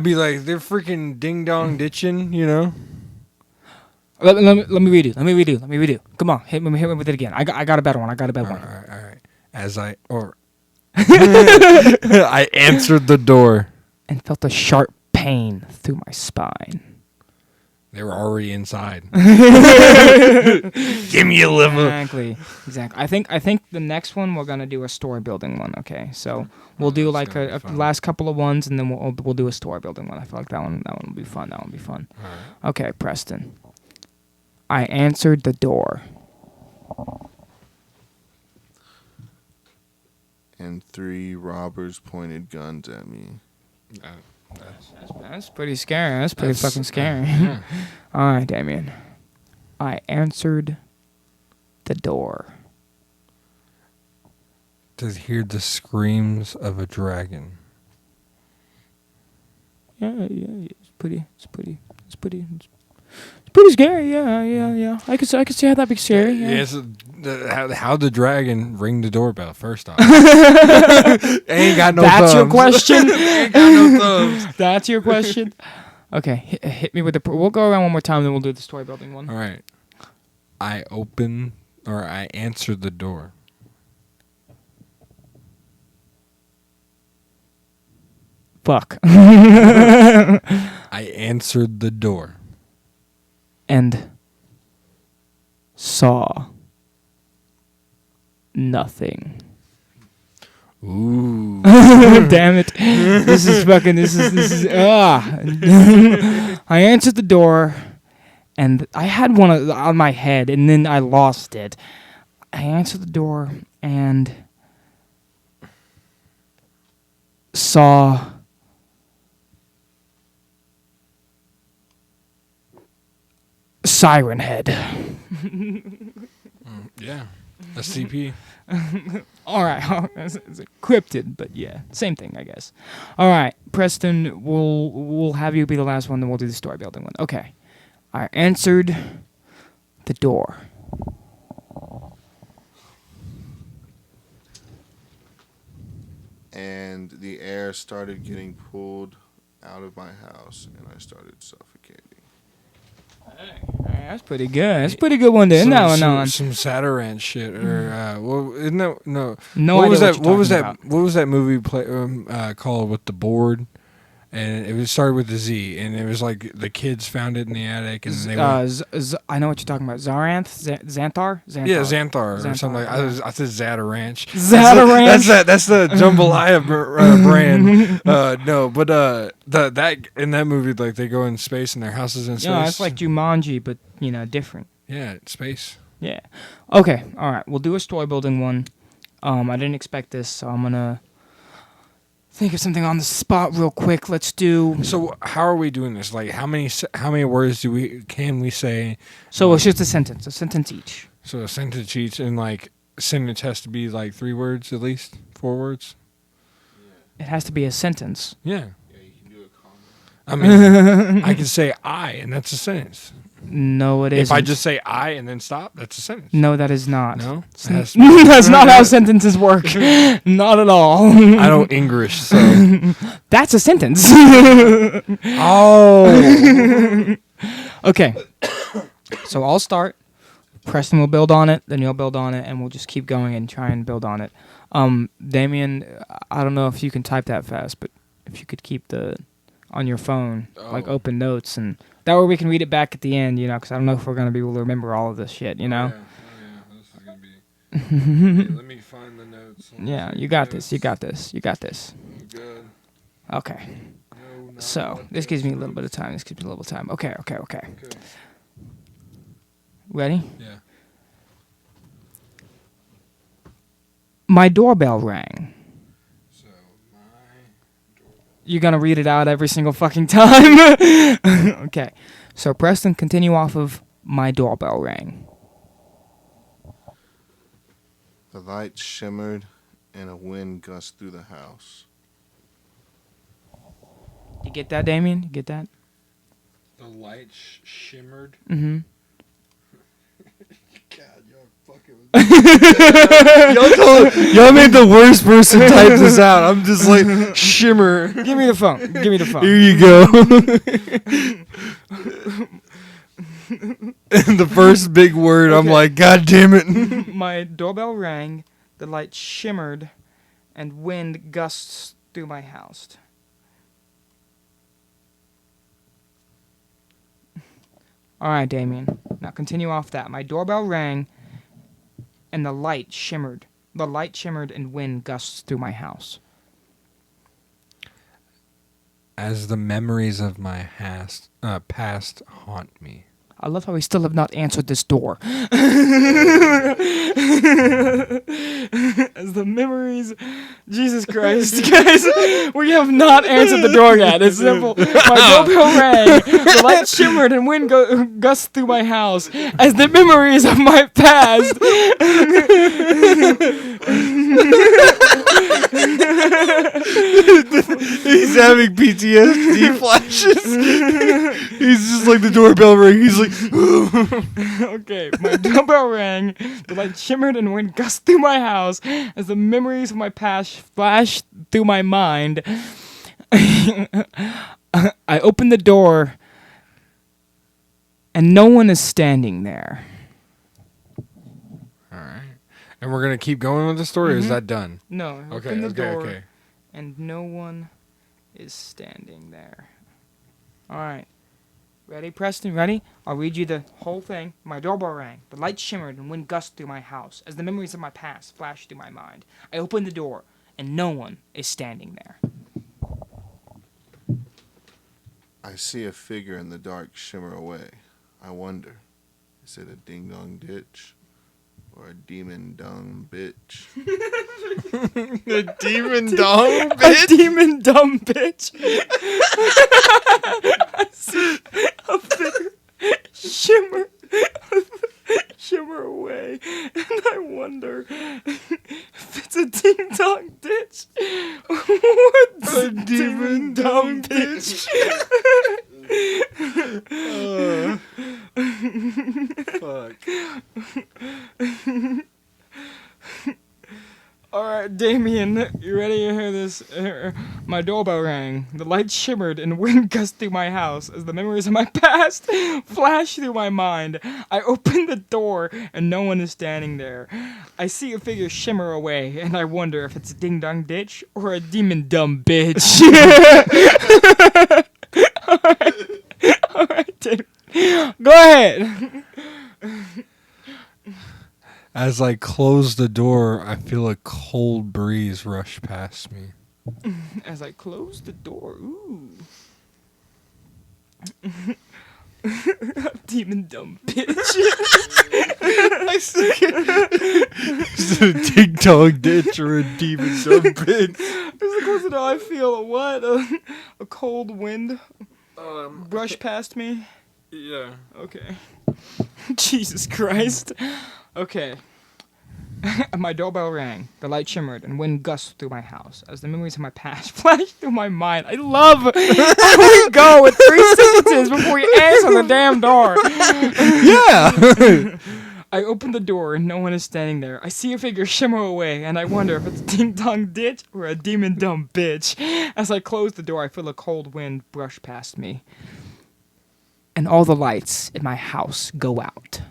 be like, they're freaking ding dong ditching, you know? Let me redo. Come on, hit me with it again. I got a better one. All right. As I I answered the door. And felt a sharp pain through my spine. They were already inside. Give me a liver. Exactly. I think the next one we're gonna do a story building one. Okay, so we'll do that's like gonna a be fun. last couple of ones, and then we'll do a story building one. I feel like that one will be fun. All right. Okay, Preston. I answered the door. And 3 robbers pointed guns at me. That's pretty scary. That's pretty That's- fucking scary. Yeah. All right, Damien. I answered the door. To hear the screams of a dragon. Yeah. It's pretty pretty scary. Yeah. I could see how that'd be scary. Yeah. Yes. How'd the dragon ring the doorbell? First off, ain't got no. That's your thumbs. question. Ain't got no thumbs. That's your question. Okay, hit me with the. We'll go around one more time, then we'll do the story building one. All right. I answered the door. Fuck. I answered the door. And saw nothing. Ooh. Damn it. This is I answered the door and I had one on my head and then I lost it. I answered the door and saw Siren Head. Yeah. SCP. All right, it's a cryptid, but yeah, same thing, I guess. All right, Preston, we'll have you be the last one, then we'll do the story building one. Okay, I answered the door. And the air started getting pulled out of my house, and I started suffocating. Hey, that's pretty good. That's a pretty good one to end that one on. Some Satiran shit, or well, isn't that no? No what idea was that? what you're talking about. What was that movie called with the board? And it started with the Z, and it was like the kids found it in the attic, and they went, I know what you're talking about. Zaranth? Xanthar? yeah, Xanthar or Xanthar, something like. yeah. I said Zataranch. Zataranch. That's the jambalaya brand. No, but that in that movie, like they go in space and their house is in space. Yeah, it's like Jumanji, but different. Yeah, space. Yeah. Okay. All right. We'll do a story building one. I didn't expect this, so I'm gonna think of something on the spot real quick. Let's do. So how are we doing this? Like how many words can we say? So it's just a sentence each. So a sentence each, and like sentence has to be like 3 words at least, 4 words. It has to be a sentence. Yeah. Yeah, you can do a comma. I mean, I can say I, and that's a sentence. No, it isn't. If I just say I and then stop, that's a sentence. No, that is not. No? That's not how sentences work. Not at all. I don't English, so. That's a sentence. Oh. Okay. So I'll start. Preston will build on it, then you'll build on it, and we'll just keep going and try and build on it. Damien, I don't know if you can type that fast, but if you could keep on your phone, like open notes, and that way we can read it back at the end, because I don't know if we're going to be able to remember all of this shit, Yeah, this is going to be... Let me find the notes. Yeah, you got this. You got this. Good. Okay. No, So, this gives me a little bit of time. Okay. Ready? Yeah. My doorbell rang. So, You're going to read it out every single fucking time? Okay. So, Preston, continue off of my doorbell rang. The light shimmered, and a wind gusted through the house. You get that, Damien? You get that? The light shimmered. Mm-hmm. God, y'all fucking y'all made the worst person type this out. I'm just like, shimmer. Give me the phone. Here you go. And the first big word, I'm Okay. like, God damn it. My doorbell rang, the light shimmered, and wind gusts through my house. All right, Damien. Now continue off that. My doorbell rang, and the light shimmered. The light shimmered, and wind gusts through my house. As the memories of my past haunt me. I love how we still have not answered this door. As the memories, Jesus Christ, guys, we have not answered the door yet. It's simple. My doorbell rang, the light shimmered, and wind gusted through my house. As the memories of my past. He's having PTSD flashes. He's just like the doorbell ring. He's like, Okay, my doorbell rang. The light shimmered and wind gusted through my house as the memories of my past flashed through my mind. I opened the door, and no one is standing there. all right. And we're gonna keep going with the story. Or is that done? No, I Okay. opened the Okay. door, Okay. and no one is standing there. All right. Ready, Preston? Ready? I'll read you the whole thing. My doorbell rang. The light shimmered and wind gusted through my house as the memories of my past flashed through my mind. I opened the door, and no one is standing there. I see a figure in the dark shimmer away. I wonder, is it a ding-dong ditch or a demon dung bitch? The demon dong A demon dumb bitch. I see a figure shimmer away, and I wonder if it's a ding dong ditch or a demon dumb bitch. Fuck. All right, Damien, you ready to hear this? My doorbell rang. The light shimmered and wind gusted through my house as the memories of my past flashed through my mind. I opened the door and no one is standing there. I see a figure shimmer away and I wonder if it's a ding dong ditch or a demon dumb bitch. All right, Damien. Go ahead. As I close the door, I feel a cold breeze rush past me. As I close the door, ooh. Demon dumb bitch. I see Is it a ding dong ditch or a demon dumb bitch? It's close to how I feel. A what? A cold wind brush past me. Yeah. Okay. Jesus Christ. Okay. My doorbell rang. The light shimmered and wind gusted through my house as the memories of my past flashed through my mind. I love how we go with 3 sentences before we answer the damn door. Yeah. I open the door and no one is standing there. I see a figure shimmer away and I wonder if it's a ding dong ditch or a demon dumb bitch. As I close the door, I feel a cold wind brush past me. And all the lights in my house go out.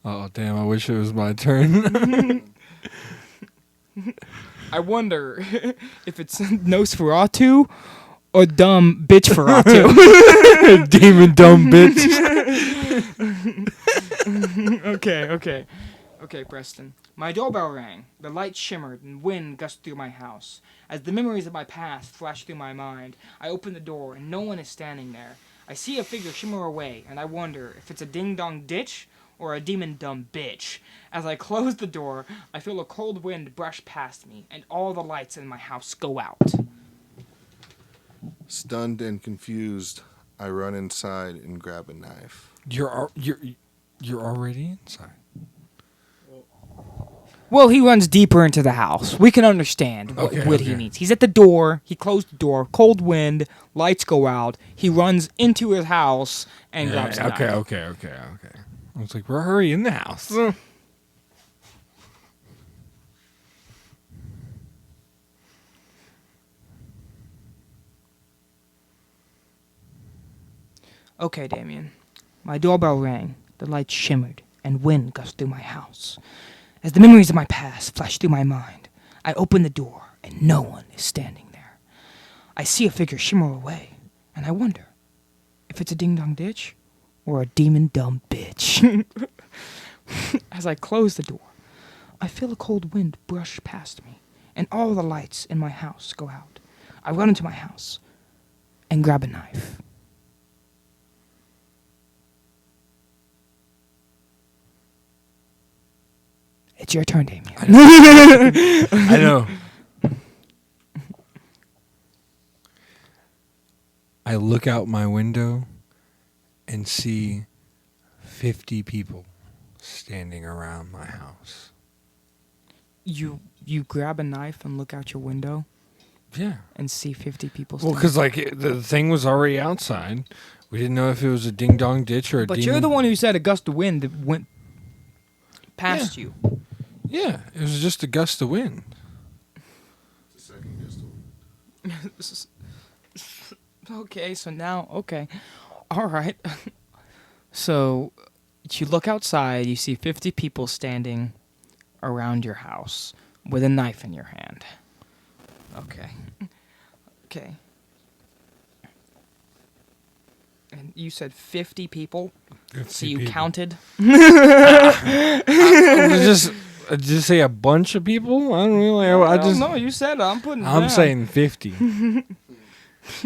Oh damn! I wish it was my turn. I wonder if it's Nosferatu or dumb bitch Ferratu. Demon dumb bitch. Okay, Preston. My doorbell rang. The light shimmered and wind gusted through my house. As the memories of my past flashed through my mind, I open the door and no one is standing there. I see a figure shimmer away and I wonder if it's a ding-dong ditch or a demon dumb bitch. As I close the door, I feel a cold wind brush past me and all the lights in my house go out. Stunned and confused, I run inside and grab a knife. You're already inside. Well, he runs deeper into the house. We can understand what Okay. he needs. He's at the door. He closed the door. Cold wind. Lights go out. He runs into his house and grabs a knife. Okay. I was like, we're already in the house. Okay, Damien. My doorbell rang. The lights shimmered and wind gusted through my house. As the memories of my past flashed through my mind, I open the door and no one is standing there. I see a figure shimmer away and I wonder if it's a ding-dong ditch or a demon dumb bitch. As I close the door, I feel a cold wind brush past me and all the lights in my house go out. I run into my house and grab a knife. It's your turn, Damien. I know. I look out my window and see 50 people standing around my house. You grab a knife and look out your window Yeah. and see 50 people. Well, standing. because like the thing was already outside. We didn't know if it was a ding dong ditch or a But demon. you're the one who said a gust of wind that went past you. Yeah, it was just a gust of wind. The second gust of Okay, so now, okay. All right. So you look outside, you see 50 people standing around your house with a knife in your hand. Okay. Okay. And you said 50 people? So you counted? Did you say a bunch of people? I don't really. I just. No, you said I'm putting it I'm down. saying 50.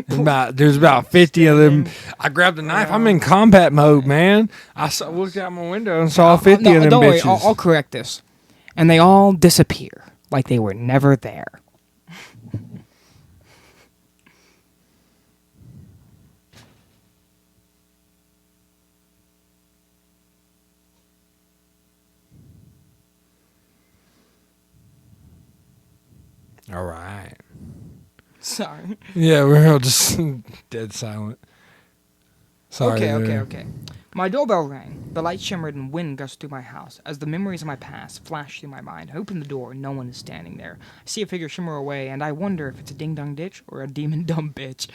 There's about 50 of them. I grabbed the knife. I'm in combat mode, man. Looked out my window and saw 50 of them don't bitches. worry, I'll correct this. And they all disappear like they were never there. All right. Sorry. Yeah, we're all just dead silent. Sorry. Okay. My doorbell rang. The light shimmered and wind gushed through my house. As the memories of my past flashed through my mind, I open the door and no one is standing there. I see a figure shimmer away, and I wonder if it's a ding-dong ditch or a demon-dumb bitch.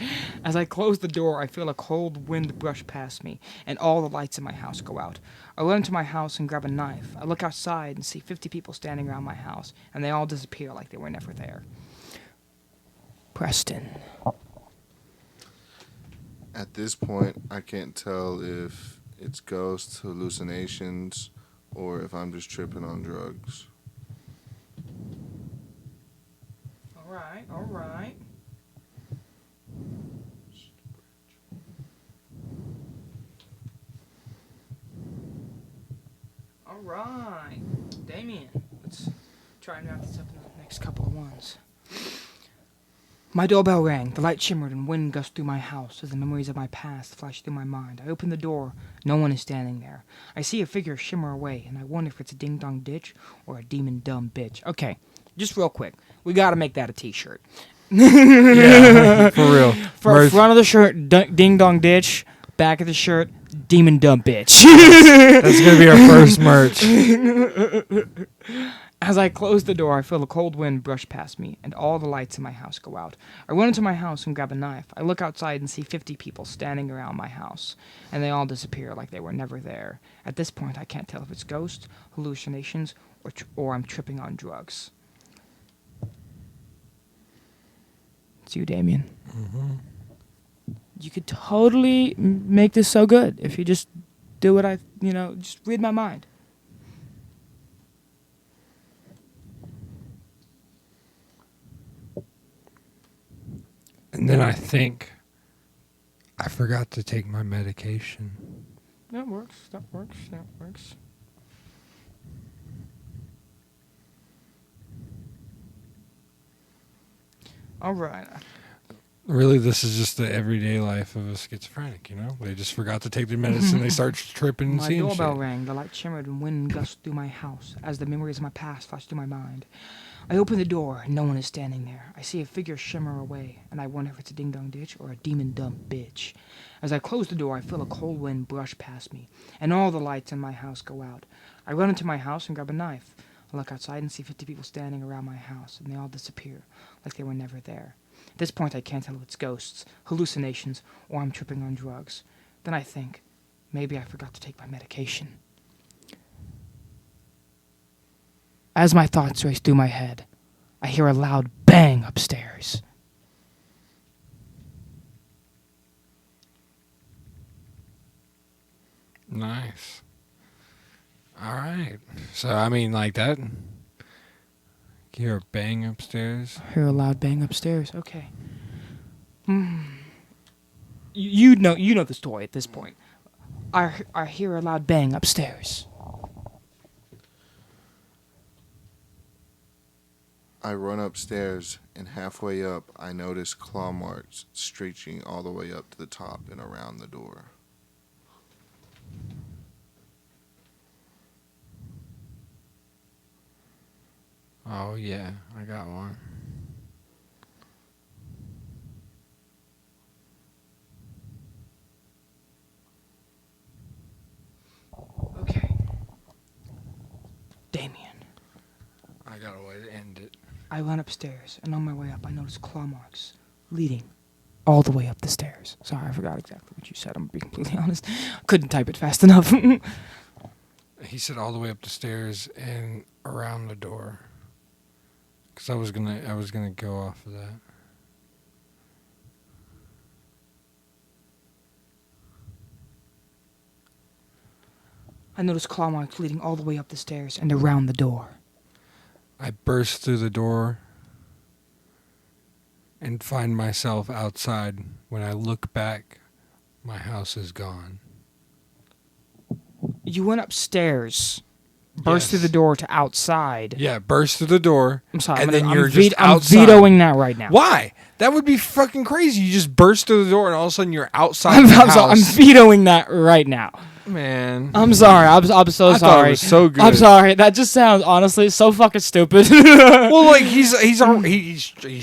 As I close the door, I feel a cold wind brush past me, and all the lights in my house go out. I run into my house and grab a knife. I look outside and see 50 people standing around my house, and they all disappear like they were never there. Preston. At this point, I can't tell if it's ghosts, hallucinations, or if I'm just tripping on drugs. All right. All right. Damien, let's try and wrap this up in the next couple of ones. My doorbell rang. The light shimmered and wind gushed through my house as the memories of my past flashed through my mind. I open the door. No one is standing there. I see a figure shimmer away, and I wonder if it's a ding-dong ditch or a demon-dumb bitch. Okay, just real quick. We gotta make that a t-shirt. Yeah, for real. Merch. Front of the shirt, ding-dong ditch. Back of the shirt, demon-dumb bitch. That's going to be our first merch. As I close the door, I feel a cold wind brush past me, and all the lights in my house go out. I run into my house and grab a knife. I look outside and see 50 people standing around my house, and they all disappear like they were never there. At this point, I can't tell if it's ghosts, hallucinations, or I'm tripping on drugs. It's you, Damien. Mm-hmm. You could totally make this so good if you just do what just read my mind. And then I think I forgot to take my medication. That works. All right. Really, this is just the everyday life of a schizophrenic, you know? They just forgot to take their medicine. They start tripping and My seeing doorbell shit. rang. The light shimmered and wind gushed through my house as the memories of my past flashed through my mind. I open the door and no one is standing there. I see a figure shimmer away, and I wonder if it's a ding-dong ditch or a demon-dumb bitch. As I close the door, I feel a cold wind brush past me, and all the lights in my house go out. I run into my house and grab a knife. I look outside and see 50 people standing around my house, and they all disappear like they were never there. At this point, I can't tell if it's ghosts, hallucinations, or I'm tripping on drugs. Then I think, maybe I forgot to take my medication. As my thoughts race through my head, I hear a loud bang upstairs. Nice. All right. So, I mean, like that. You hear a bang upstairs. I hear a loud bang upstairs. Okay. You know the story at this point. I hear a loud bang upstairs. I run upstairs, and halfway up, I notice claw marks stretching all the way up to the top and around the door. Oh, Oh yeah, I got one. Okay. Damien. I got a way to end it. I went upstairs, and on my way up, I noticed claw marks leading all the way up the stairs. Sorry, I forgot exactly what you said. I'm being completely honest. Couldn't type it fast enough. He said all the way up the stairs and around the door. Cause I was gonna go off of that. I noticed claw marks leading all the way up the stairs and around the door. I burst through the door and find myself outside. When I look back, my house is gone. You went upstairs, burst Yes. through the door to outside. Yeah, burst through the door. I'm sorry, And I'm, then gonna- you're I'm, just I'm outside. vetoing that right now. Why? That would be fucking crazy. You just burst through the door and all of a sudden you're outside I'm, the I'm, house. sorry, I'm vetoing that right now. Man. I'm sorry. I'm so I thought sorry. it was so good. I'm sorry. That just sounds honestly so fucking stupid. Well, like he's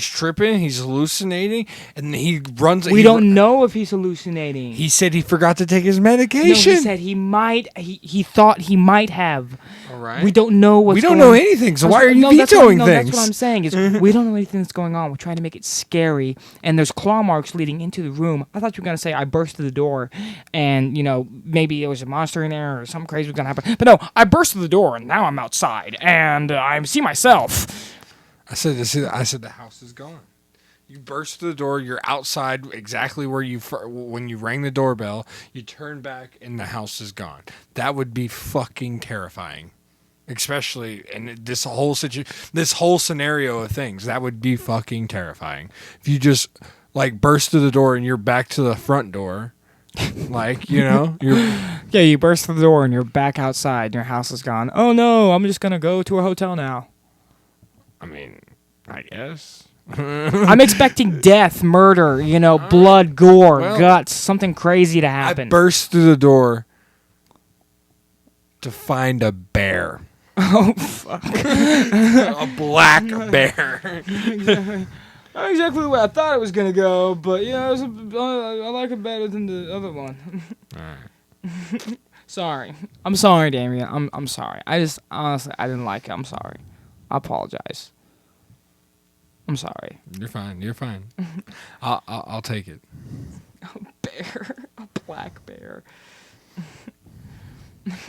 tripping, he's hallucinating, and he runs. We don't know if he's hallucinating. He said he forgot to take his No, medication. he said he might. He thought he might have. All right. We don't know what's We don't going know on. anything. So That's why are what- you no, that's what- vetoing no, things? That's what I'm saying is we don't know anything that's going on. We're trying to make it scary, and there's claw marks leading into the room. I thought you were gonna say I burst through the door, and maybe there was a monster in there or something crazy was gonna happen. But no, I burst through the door, and now I'm outside, and I see myself. I said the house is gone. You burst through the door. You're outside exactly where when you rang the doorbell. You turn back and the house is gone. That would be fucking terrifying, especially in this whole scenario of things. That would be fucking terrifying. If you just like burst through the door and you're back to the front door, like you're. Yeah, you burst through the door, and you're back outside, and your house is gone. Oh no, I'm just gonna go to a hotel now. I mean, I guess. I'm expecting death, murder, blood, gore, Well, guts, something crazy to I happen. burst through the door to find a bear. Oh fuck! A black bear. Not exactly the way I thought it was gonna go, but I like it better than the other one. Sorry, I'm sorry, Damien. I'm sorry. I just honestly I didn't like it. I'm sorry. I apologize. I'm sorry. You're fine. I'll take it. Bear, a black bear.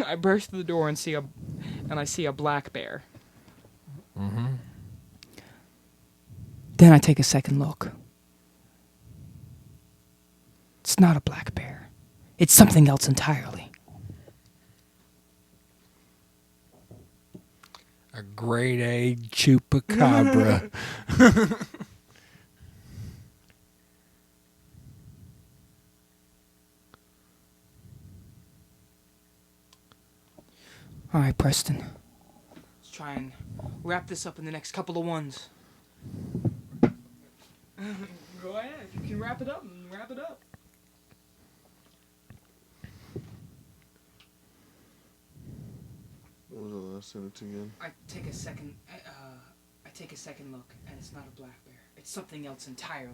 I burst through the door and I see a black bear. Mm-hmm. Then I take a second look. It's not a black bear. It's something else entirely. A grade A chupacabra. All right, Preston. Let's try and wrap this up in the next couple of ones. Go ahead. If you can wrap it up, wrap it up. What was the last sentence again? I take a second. I take a second look, and it's not a black bear. It's something else entirely.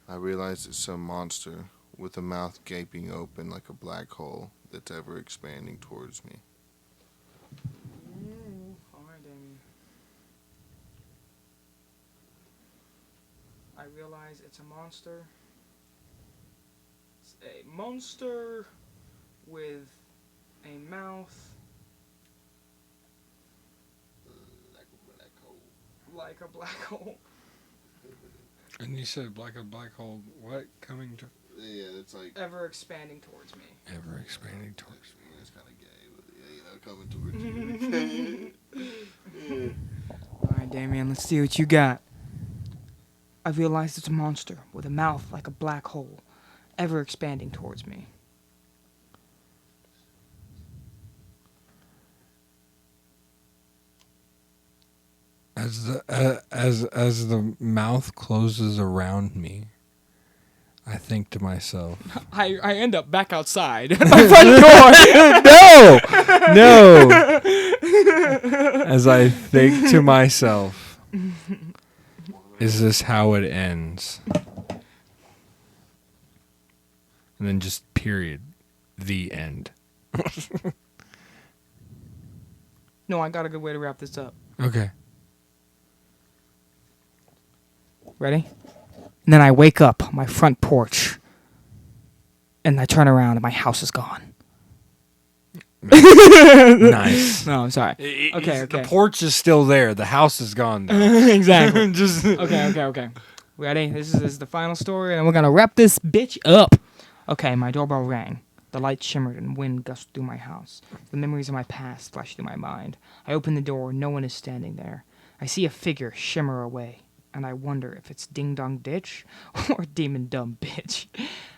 I realize it's some monster with a mouth gaping open like a black hole that's ever expanding towards me. Alright, Damien. I realize it's a monster. It's a monster with a mouth like a black hole. And you said a black hole. What coming to? Yeah, it's like Ever expanding towards me. Ever expanding towards me. it's kind of gay, but coming towards you. Alright, Damien, let's see what you got. I realize it's a monster with a mouth like a black hole, ever expanding towards me. As the mouth closes around me, I think to myself. I end up back outside at my front door. No! As I think to myself, is this how it ends? And then just period. The end. No, I got a good way to wrap this up. Okay. Ready? And then I wake up on my front porch, and I turn around, and my house is gone. Nice. No, I'm sorry. Okay. The porch is still there. The house is gone now. Exactly. Just Okay. Ready? This is the final story, and we're gonna wrap this bitch up. Okay, my doorbell rang. The light shimmered and wind gushed through my house. The memories of my past flashed through my mind. I open the door. No one is standing there. I see a figure shimmer away, and I wonder if it's Ding Dong Ditch or Demon Dumb Bitch.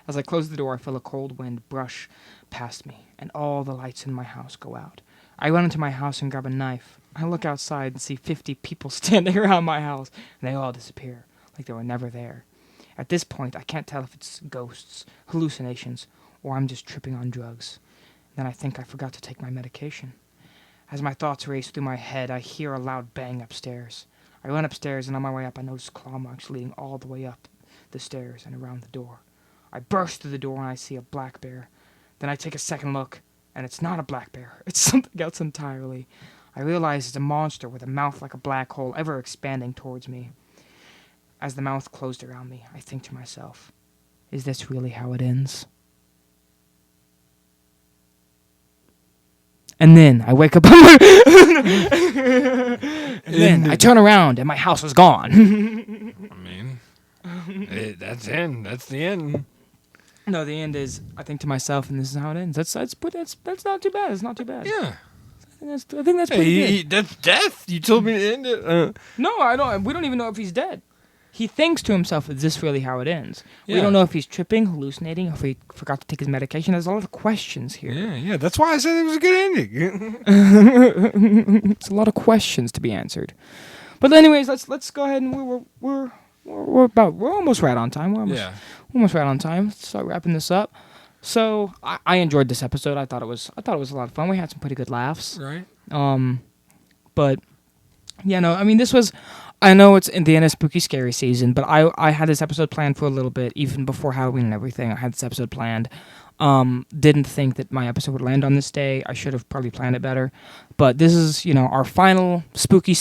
As I close the door, I feel a cold wind brush past me, and all the lights in my house go out. I run into my house and grab a knife. I look outside and see 50 people standing around my house, and they all disappear, like they were never there. At this point, I can't tell if it's ghosts, hallucinations, or I'm just tripping on drugs. Then I think I forgot to take my medication. As my thoughts race through my head, I hear a loud bang upstairs. I run upstairs, and on my way up, I notice claw marks leading all the way up the stairs and around the door. I burst through the door, and I see a black bear. Then I take a second look, and it's not a black bear. It's something else entirely. I realize it's a monster with a mouth like a black hole, ever expanding towards me. As the mouth closed around me, I think to myself, is this really how it ends? And then I wake up and then I turn around and my house is gone. I mean, that's the end. No, the end is I think to myself, and this is how it ends. That's not too bad. It's not too bad. Yeah. I think that's pretty good. That's death. You told me to end it. No, I don't. We don't even know if he's dead. He thinks to himself, is this really how it ends? We Yeah. don't know if he's tripping, hallucinating, if he forgot to take his medication. There's a lot of questions here. Yeah. That's why I said it was a good ending. It's a lot of questions to be answered. But anyways, let's go ahead and we're almost right on time. We're almost right on time. Let's start wrapping this up. So I enjoyed this episode. I thought it was a lot of fun. We had some pretty good laughs. Right. But yeah, no, I mean I know it's in the end of spooky scary season, but I had this episode planned for a little bit, even before Halloween and everything. I had this episode planned. Didn't think that my episode would land on this day. I should have probably planned it better. But this is, our final spooky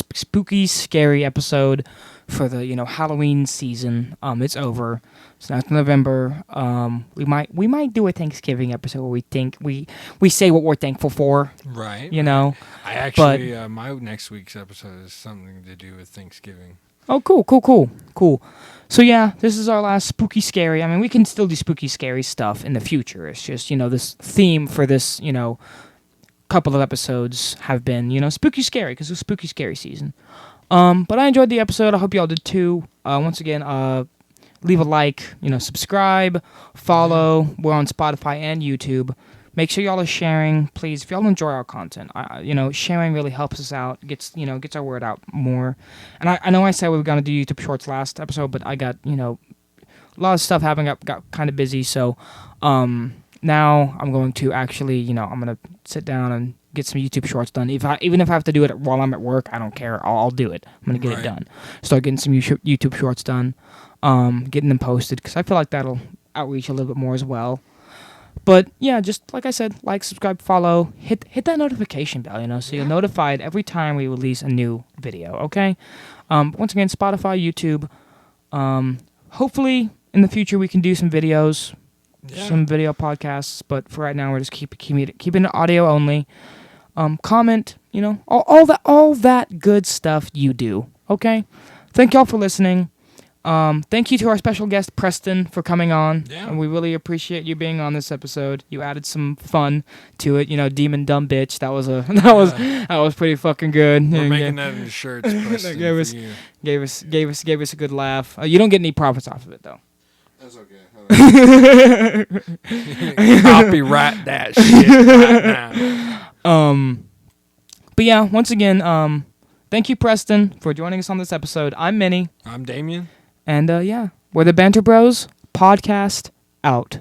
scary episode for the, Halloween season. It's over. So now it's November. We might do a Thanksgiving episode where we say what we're thankful for. Right. I actually my next week's episode is something to do with Thanksgiving. Oh, cool. So yeah, this is our last spooky scary. I mean, we can still do spooky scary stuff in the future. It's just, this theme for this, couple of episodes have been, spooky scary because it's spooky scary season. But I enjoyed the episode. I hope y'all did too. Once again, leave a like, subscribe, follow. We're on Spotify and YouTube. Make sure y'all are sharing, please. If y'all enjoy our content, sharing really helps us out. Gets our word out more. And I know I said we were gonna do YouTube Shorts last episode, but I got a lot of stuff happening. Got kind of busy, so now I'm going to actually I'm gonna sit down and get some YouTube Shorts done. Even if I have to do it while I'm at work, I don't care. I'll do it. I'm gonna get it done. Start getting some YouTube Shorts done, getting them posted because I feel like that'll outreach a little bit more as well. But yeah, just like I said, like, subscribe, follow, hit that notification bell, so you're notified every time we release a new video. Okay. Once again, Spotify, YouTube. Hopefully in the future we can do some videos, some video podcasts. But for right now, we're just keeping it audio only. Comment, all that good stuff you do. Okay. Thank y'all for listening. Thank you to our special guest, Preston, for coming on. Yeah. And we really appreciate you being on this episode. You added some fun to it. Demon Dumb Bitch. That was pretty fucking good. We're making that in shirts, Preston. Gave us a good laugh. You don't get any profits off of it though. That's okay. Copyright that shit right now. But yeah, once again, thank you, Preston, for joining us on this episode. I'm Minnie. I'm Damien. And yeah, we're the Banter Bros Podcast out.